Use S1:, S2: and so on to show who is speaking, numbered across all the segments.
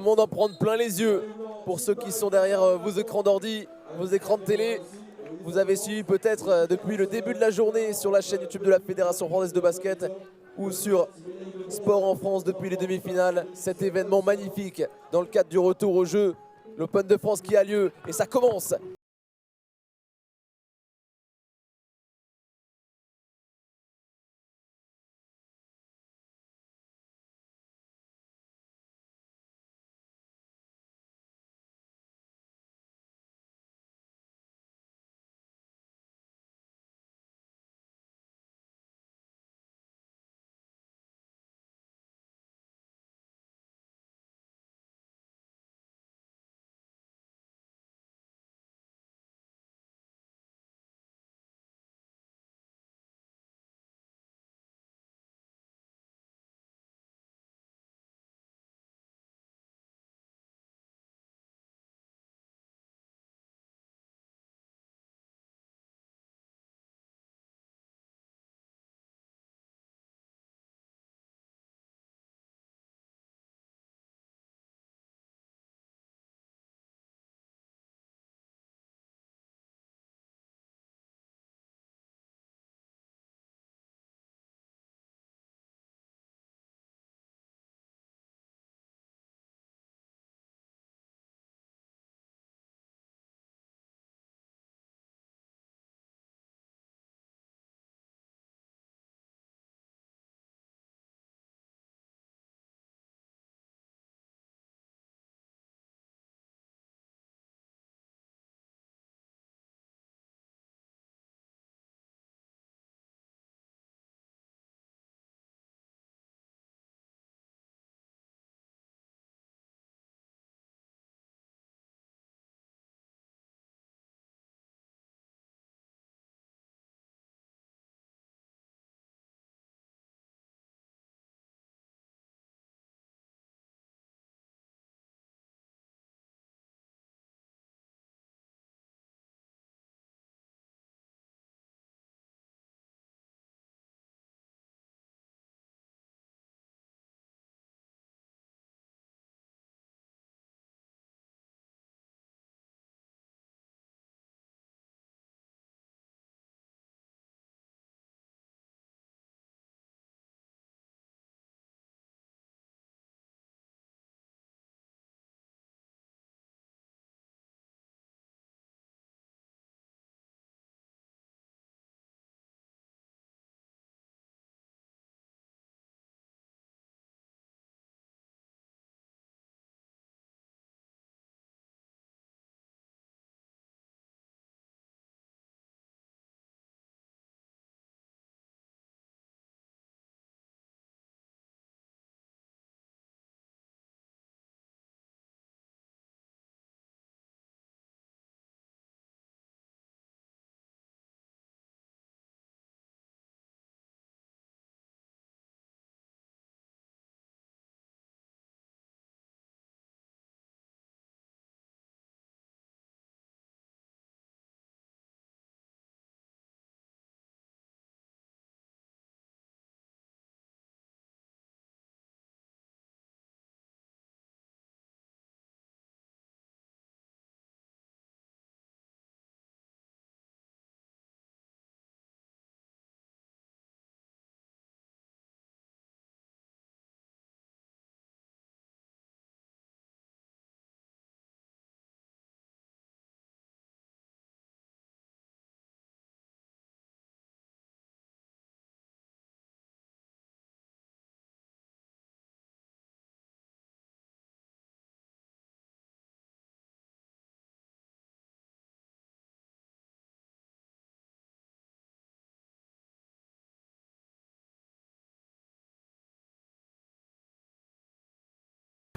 S1: monde en prendre plein les yeux. Pour ceux qui sont derrière vos écrans d'ordi, vos écrans de télé, vous avez suivi peut-être depuis le début de la journée sur la chaîne YouTube de la Fédération Française de Basket ou sur Sport en France depuis les demi-finales, cet événement magnifique dans le cadre du retour au jeu, l'Open de France qui a lieu et ça commence.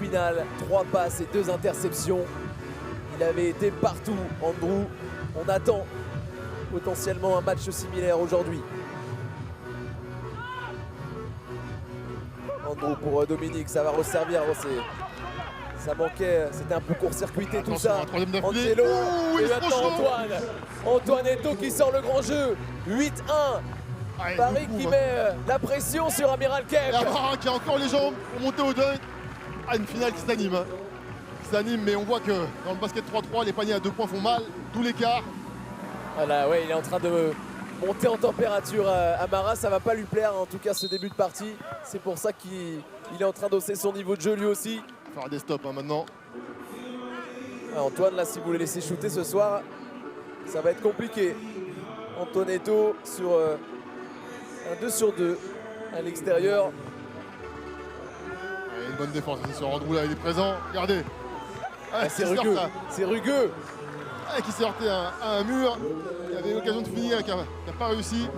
S1: Finale, 3 passes et 2 interceptions. Il avait été partout, Andrew. On attend potentiellement un match similaire aujourd'hui. Andrew pour Dominique, ça va resservir. Ça manquait, c'était un peu court-circuité tout ça. Angelo et maintenant Antoine. Antoine Eto'o qui sort le grand jeu. 8-1. Paris qui met la pression sur Amiral Kep.
S2: Et Amarin qui a encore les jambes pour monter au deuil. Ah, une finale qui s'anime. s'anime, mais on voit que dans le basket 3-3, les paniers à 2 points font mal, tout l'écart.
S1: Voilà, ouais, il est en train de monter en température à Mara, ça va pas lui plaire en tout cas ce début de partie. C'est pour ça qu'il est en train d'hausser son niveau de jeu lui aussi.
S2: Faire des stops maintenant.
S1: Antoine, là, si vous le laissez shooter ce soir, ça va être compliqué. Antoinetto sur un 2 sur 2 à l'extérieur.
S2: Une bonne défense aussi sur Andrew, là, il est présent. Regardez.
S1: C'est rugueux. C'est rugueux.
S2: Qui s'est heurté à un mur. Il avait l'occasion de finir, qui n'a pas réussi.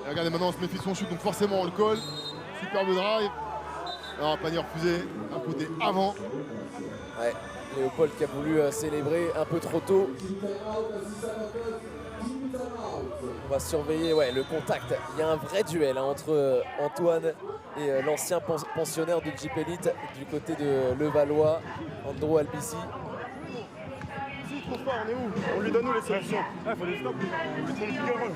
S2: Et regardez, maintenant on se méfie de son shoot, donc forcément on le colle. Superbe drive. Alors, un panier refusé, un côté avant.
S1: Ouais, Léopold qui a voulu célébrer un peu trop tôt. On va surveiller le contact. Il y a un vrai duel entre Antoine et l'ancien pensionnaire de Jeep Elite du côté de Levallois, Andrew Albici.
S3: Trop fort, on est où? On lui donne nous les solutions. Ah, il faut des stops. On lui tourne le pick and roll.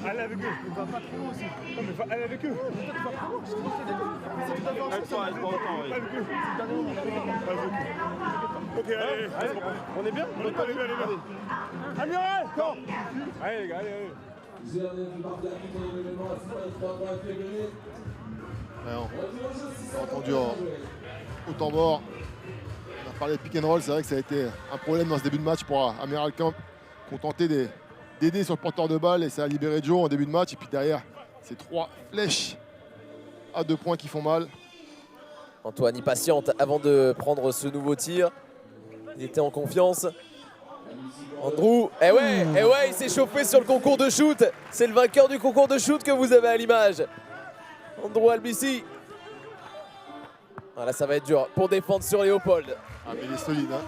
S3: Allez avec eux. Il va pas trop loin aussi. Non, mais va aller avec eux. Ok, allez. On est bien? On est bien, allez, allez. Amiral, quand? Allez, les gars, allez.
S2: On a entendu au temps mort. On a parlé de pick and roll, c'est vrai que ça a été un problème dans ce début de match pour Amiral Camp, qui ont tenté d'aider sur le porteur de balle et ça a libéré Joe en début de match. Et puis derrière, ces 3 flèches à 2 points qui font mal.
S1: Antoine, il patiente avant de prendre ce nouveau tir. Il était en confiance. Andrew, il s'est chauffé sur le concours de shoot. C'est le vainqueur du concours de shoot que vous avez à l'image. Andrew Albici. Voilà, ça va être dur pour défendre sur Léopold.
S2: Ah, mais il est solide, hein.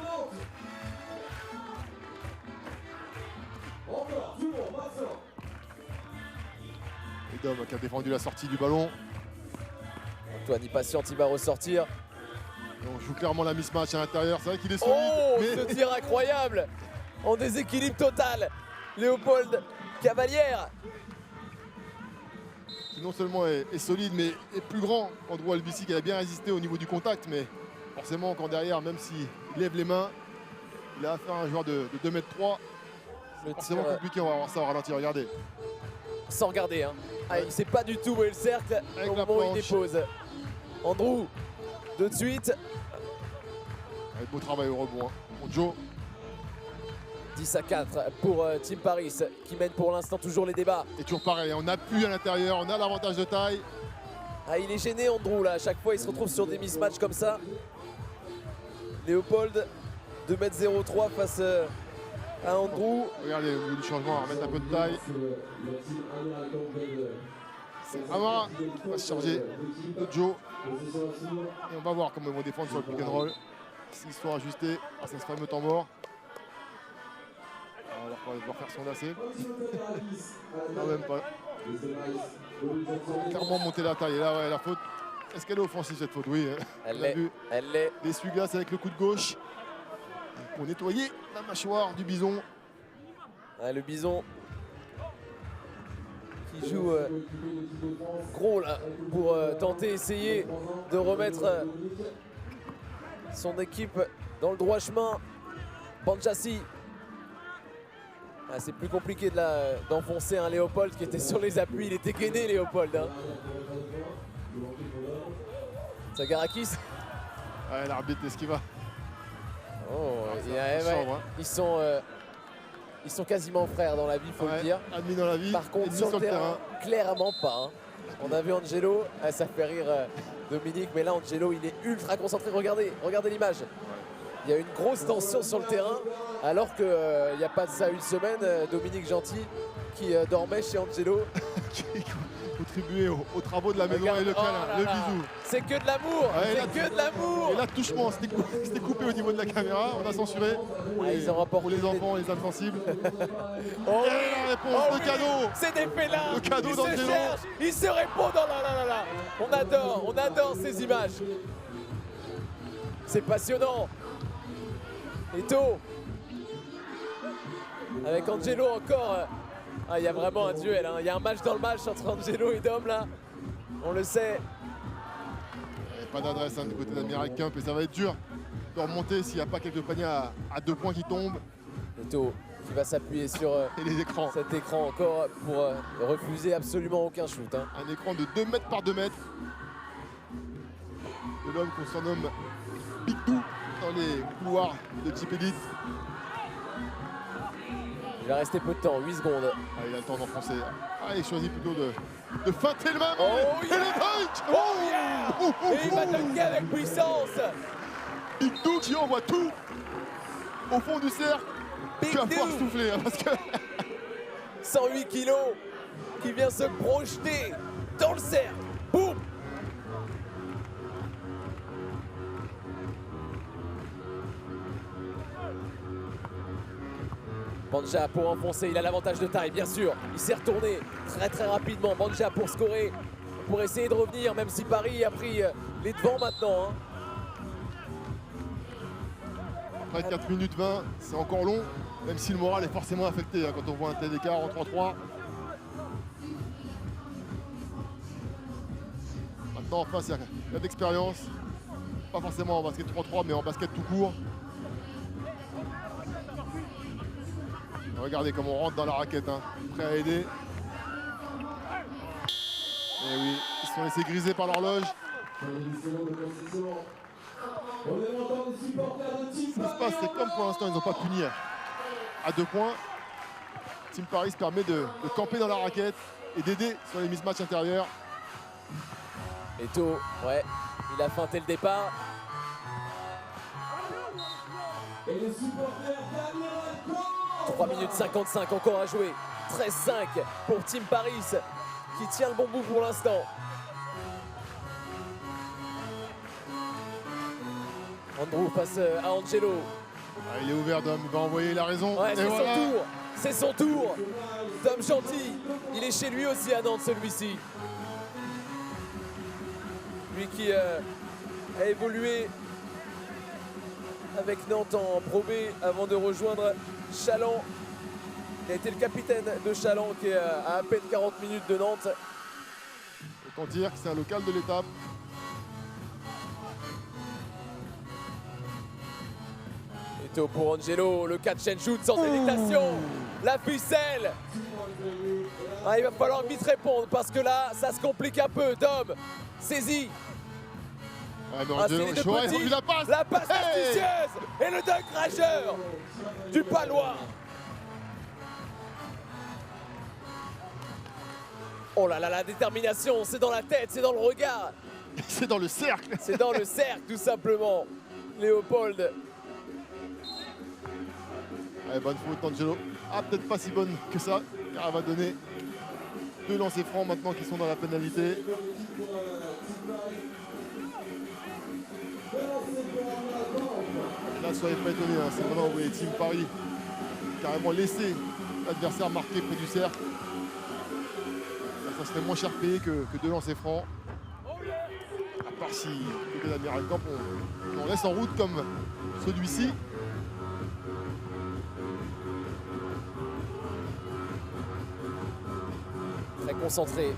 S2: Et Dom qui a défendu la sortie du ballon.
S1: Antoine, il patiente, il va ressortir.
S2: Et on joue clairement la mismatch à l'intérieur. C'est vrai qu'il est solide.
S1: Oh, ce tir incroyable! En déséquilibre total. Léopold Cavalière.
S2: Qui non seulement est solide, mais est plus grand qu'Andrew Albici, qui a bien résisté au niveau du contact. Mais forcément, quand derrière, même s'il lève les mains, il a affaire à un joueur de 2m3. C'est forcément compliqué, on va voir ça au ralenti. Regardez.
S1: Sans regarder, hein. Ah, il ne sait pas du tout où est le cercle au moment où il dépose. Andrew, de suite.
S2: Avec beau travail au rebond, hein. Pour Joe.
S1: 10-4 pour Team Paris, qui mène pour l'instant toujours les débats.
S2: Et toujours pareil, on appuie à l'intérieur, on a l'avantage de taille.
S1: Ah, il est gêné, Andrew, là. À chaque fois, il se retrouve sur des mismatchs comme ça. Léopold, 2m03 face à Andrew.
S2: Regardez, au milieu du changement, on va remettre un peu de taille. C'est Amara qui va se charger de Joe. Et on va voir comment ils vont défendre sur le pick and roll. S'ils sont ajustés à ce fameux temps mort. Alors on va devoir faire son lacet. Non, même pas. Clairement monter la taille. Et là, ouais, la faute. Est-ce qu'elle est offensive cette faute? Oui.
S1: Elle l'est.
S2: L'essuie-glace avec le coup de gauche. Pour nettoyer la mâchoire du bison.
S1: Ah, le bison qui joue gros là pour tenter, essayer de remettre son équipe dans le droit chemin. Banjassi. Ah, c'est plus compliqué d'enfoncer un Léopold qui était sur les appuis. Il était gainé, Léopold. Hein. Sagarakis.
S2: Ouais, l'arbitre, est-ce qu'il va?
S1: Oh,
S2: hein.
S1: Ils sont quasiment frères dans la vie, il faut le dire.
S2: Admis dans la vie.
S1: Par contre, sur le terrain, clairement pas. Hein. On a vu Angelo, ça fait rire Dominique, mais là, Angelo, il est ultra concentré. Regardez l'image. Il y a une grosse tension sur le terrain, alors qu'il n'y a pas de ça une semaine, Dominique Gentil, qui dormait chez Angelo.
S2: Qui contribuait aux travaux de la maison. Et le câlin, le bisou.
S1: C'est que de l'amour, que de l'amour.
S2: Et là, touchement, c'était coupé au niveau de la caméra, on a censuré pour les enfants, les âmes sensibles.
S1: Oh,
S2: et la réponse, le cadeau.
S1: C'est des félins.
S2: Le cadeau
S1: ils
S2: d'Angelo.
S1: se cherchent, ils se répondent. Oh là. On adore ces images. C'est passionnant. Eto. Avec Angelo encore. Il y a vraiment un duel. Il y a un match dans le match entre Angelo et Dom là. On le sait.
S2: Il n'y a pas d'adresse du côté d'Amiral Camp et ça va être dur de remonter s'il n'y a pas quelques paniers à 2 points qui tombent.
S1: Eto qui va s'appuyer sur
S2: Et les écrans.
S1: cet écran encore pour refuser absolument aucun shoot. Hein.
S2: Un écran de 2 mètres par 2 mètres. De l'homme qu'on surnomme Big Doo dans les couloirs de Chip Elite.
S1: Il va rester peu de temps, 8 secondes.
S2: Ah, il a le temps d'enfoncer. Ah, il choisit plutôt de feinter le même.
S1: Oh,
S2: et
S1: yeah.
S2: le dunk.
S1: Oh yeah. Et il va dunker avec puissance.
S2: Big Doo qui envoie tout au fond du cercle.
S1: Big
S2: Tu vas pouvoir
S1: Doo,
S2: souffler hein, parce que
S1: 108 kilos, qui vient se projeter dans le cercle. Boum. Banja pour enfoncer, il a l'avantage de taille, bien sûr. Il s'est retourné très rapidement. Banja pour scorer, pour essayer de revenir, même si Paris a pris les devants maintenant. Hein.
S2: après 4 minutes 20, c'est encore long, même si le moral est forcément affecté hein, quand on voit un tel écart en 3-3. Maintenant en face, il y a de l'expérience. Pas forcément en basket 3-3, mais en basket tout court. Regardez comment on rentre dans la raquette, hein. Prêt à aider. Et oui, ils se sont laissés griser par l'horloge. Ce qui se passe, c'est comme pour l'instant, ils n'ont pas puni à 2 points. Team Paris permet de camper dans la raquette et d'aider sur les mismatchs intérieurs.
S1: Eto, ouais, il a feinté le départ.
S4: Et les supporters d'Amiral
S1: 3 minutes 55 encore à jouer. 13-5 pour Team Paris qui tient le bon bout pour l'instant. Andrew face à Angelo.
S2: Ah, il est ouvert, Dom, il va envoyer, il a raison.
S1: Ouais,
S2: Et
S1: c'est
S2: voilà.
S1: son tour. C'est son tour. Dom Gentil, il est chez lui aussi à Nantes celui-ci. Lui qui a évolué avec Nantes en Pro B avant de rejoindre Chaland. Il a été le capitaine de Chaland qui est à peine 40 minutes de Nantes.
S2: Autant dire que c'est un local de l'étape.
S1: Eto pour Angelo, le catch and shoot sans hésitation. La pucelle. Ah, il va falloir vite répondre parce que là, ça se complique un peu. Dom, saisie.
S2: Ah, mais
S1: Ah, c'est
S2: Angelo,
S1: les deux
S2: Shoah, ils ont
S1: petits.
S2: vu la passe.
S1: La passe
S2: Hey.
S1: astucieuse et le dunk rageur du Palois. Oh là là, la détermination, c'est dans la tête, c'est dans le regard,
S2: C'est dans le cercle.
S1: c'est dans le cercle tout simplement. Léopold,
S2: Allez, bonne faute d'Angelo. Ah, peut-être pas si bonne que ça, car elle va donner 2 lancers francs maintenant qui sont dans la pénalité. Là, soyez pas étonnés, hein, c'est vraiment, vous voyez, Team Paris carrément laisser l'adversaire marquer près du cercle. Là, ça serait moins cher payé que 2 lancers francs. À part si, du côté d'Admiral Camp, on reste en route comme celui-ci.
S1: très concentré.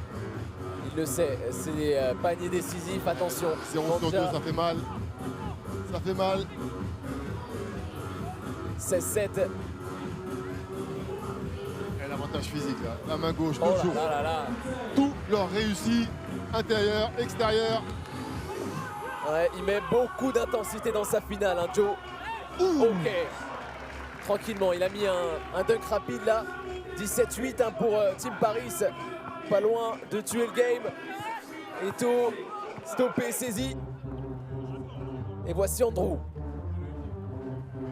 S1: Il le sait, c'est des paniers décisifs, attention.
S2: 0 sur 2,
S1: Banja,
S2: ça fait mal. Ça fait mal.
S1: 16-7.
S2: Et l'avantage physique, là. La main gauche,
S1: Oh
S2: toujours.
S1: là là là.
S2: Tout leur réussit. Intérieur, extérieur.
S1: Ouais, il met beaucoup d'intensité dans sa finale, hein, Joe. Ok. Tranquillement, il a mis un dunk rapide là. 17-8 hein, pour Team Paris. Pas loin de tuer le game. Eto, stoppé, saisi. Et voici Andrew.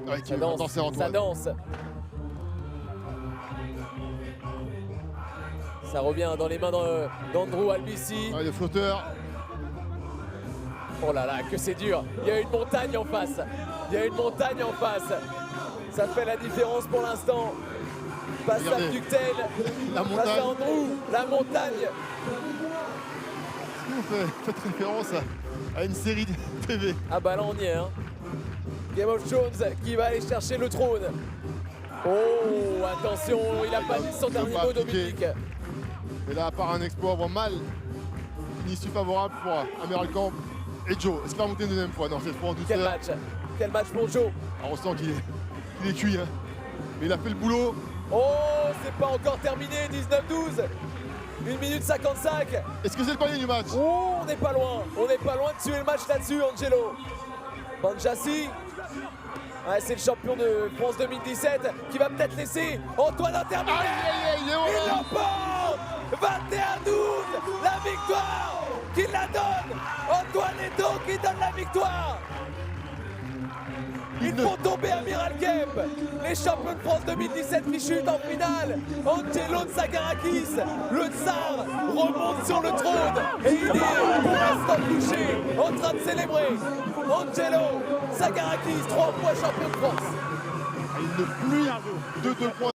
S2: Ouais, qui
S1: Ça
S2: veut
S1: danse,
S2: danser
S1: ça
S2: Antoine.
S1: danse. Ça revient dans les mains d'Andrew Albici.
S2: Ouais, le flotteur.
S1: Oh là là, que c'est dur. Il y a une montagne en face. Il y a une montagne en face. Ça fait la différence pour l'instant. Passe à
S2: Regardez.
S1: Ductel.
S2: La
S1: Passe
S2: montagne.
S1: à Andrew. La montagne.
S2: Vous faites référence à une série de TV.
S1: Ah bah là on y est. Hein. Game of Thrones qui va aller chercher le trône. Oh, attention, il a pas dit son dernier
S2: pas
S1: mot,
S2: appliqué.
S1: Dominique.
S2: Et là, à part un exploit vraiment mal, une issue favorable pour Amiral Camp et Joe. Est-ce qu'il va monter une deuxième fois? Non, cette fois en
S1: Quel
S2: douceur.
S1: match. Quel match pour Joe.
S2: Alors, on sent qu'il est cuit, hein. Mais il a fait le boulot.
S1: Oh, c'est pas encore terminé, 19-12. 1 minute 55.
S2: Est-ce que c'est le panier du match?
S1: Oh, on n'est pas loin. On n'est pas loin de tuer le match là-dessus, Angelo. Banjassi. Ouais, c'est le champion de France 2017 qui va peut-être laisser Antoine terminer.
S2: Aïe,
S1: Il l'emporte 21-12. La victoire qui la donne. Antoine Eto qui donne la victoire. Ils font tomber Amiral Kemp, les champions de France 2017 qui chutent en finale. Angelo Tsagarakis, le tsar, remonte sur le trône et il est pour l'instant touché, en train de célébrer. Angelo Tsagarakis, 3 fois champion de France.
S2: Il ne plus de 2 points.